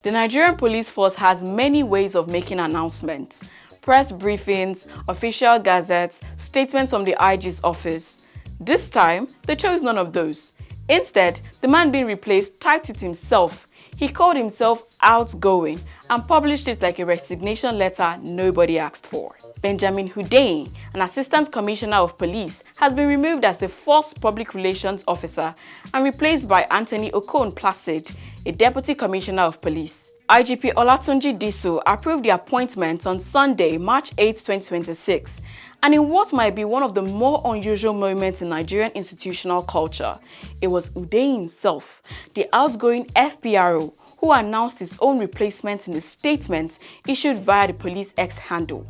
The Nigerian police force has many ways of making announcements: press briefings, official gazettes, statements from the IG's office. This time, they chose none of those. Instead, the man being replaced typed it himself. He called himself outgoing and published it like a resignation letter nobody asked for. Benjamin Hundeyin, an assistant commissioner of police, has been removed as the first public relations officer and replaced by Anthony Okon Placid, a deputy commissioner of police. IGP Olatunji Disu approved the appointment on Sunday, March 8, 2026, and in what might be one of the more unusual moments in Nigerian institutional culture, it was Hundeyin himself, the outgoing FPRO, who announced his own replacement in a statement issued via the police X handle.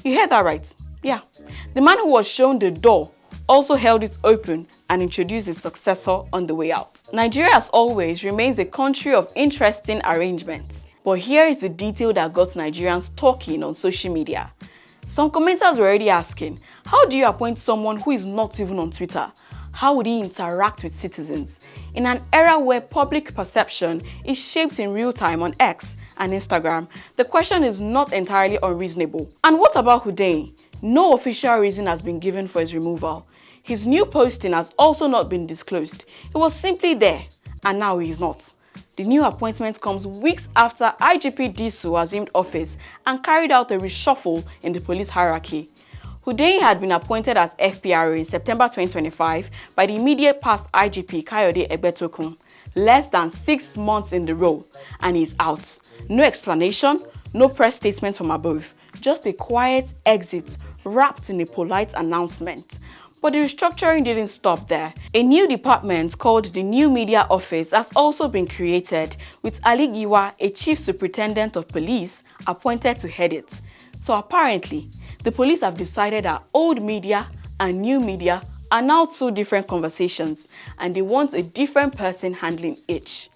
You heard that right? Yeah. The man who was shown the door also held it open and introduced his successor on the way out. Nigeria, as always, remains a country of interesting arrangements. But here is the detail that got Nigerians talking on social media. Some commenters were already asking, how do you appoint someone who is not even on Twitter? How would he interact with citizens? In an era where public perception is shaped in real time on X and Instagram, the question is not entirely unreasonable. And what about Hundeyin? No official reason has been given for his removal. His new posting has also not been disclosed. He was simply there, and now he is not. The new appointment comes weeks after IGP Disu assumed office and carried out a reshuffle in the police hierarchy. Hundeyin had been appointed as FPRO in September 2025 by the immediate past IGP Kayode Egbetokun, less than 6 months in the role, and he's out. No explanation, no press statement from above, just a quiet exit wrapped in a polite announcement. But the restructuring didn't stop there. A new department called the New Media Office has also been created, with Ali Giwa, a chief superintendent of police, appointed to head it. So apparently, the police have decided that old media and new media are now two different conversations, and they want a different person handling each.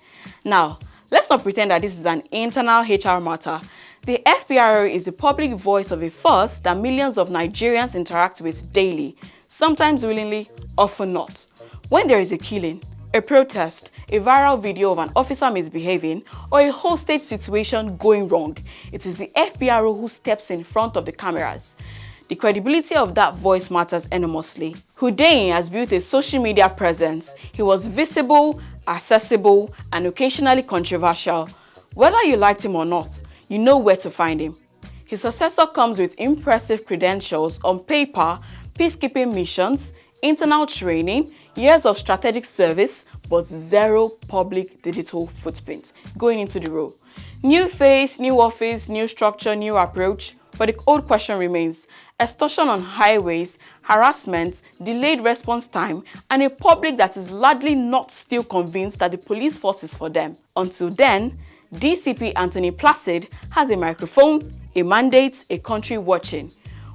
Now, let's not pretend that this is an internal HR matter. The FPRO is the public voice of a force that millions of Nigerians interact with daily, sometimes willingly, often not. When there is a killing, a protest, a viral video of an officer misbehaving, or a hostage situation going wrong, it is the FPRO who steps in front of the cameras. The credibility of that voice matters enormously. Hundeyin has built a social media presence. He was visible, accessible, and occasionally controversial. Whether you liked him or not, you know where to find him. His successor comes with impressive credentials on paper, peacekeeping missions, internal training, years of strategic service, but zero public digital footprint going into the role. New face, new office, new structure, new approach, but the old question remains: extortion on highways, harassment, delayed response time, and a public that is largely not still convinced that the police force is for them. Until then, DCP Anthony Placid has a microphone, a mandate, a country watching.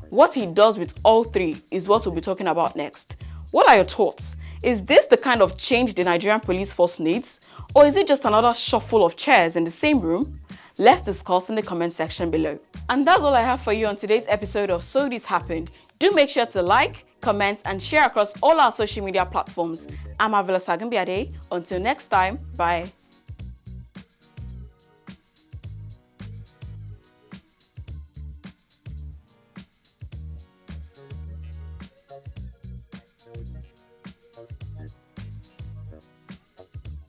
What he does with all three is what we'll be talking about next. What are your thoughts? Is this the kind of change the Nigerian police force needs? Or is it just another shuffle of chairs in the same room? Let's discuss in the comment section below. And that's all I have for you on today's episode of So This Happened. Do make sure to like, comment, and share across all our social media platforms. I'm Avila Sagimbiade. Until next time, bye.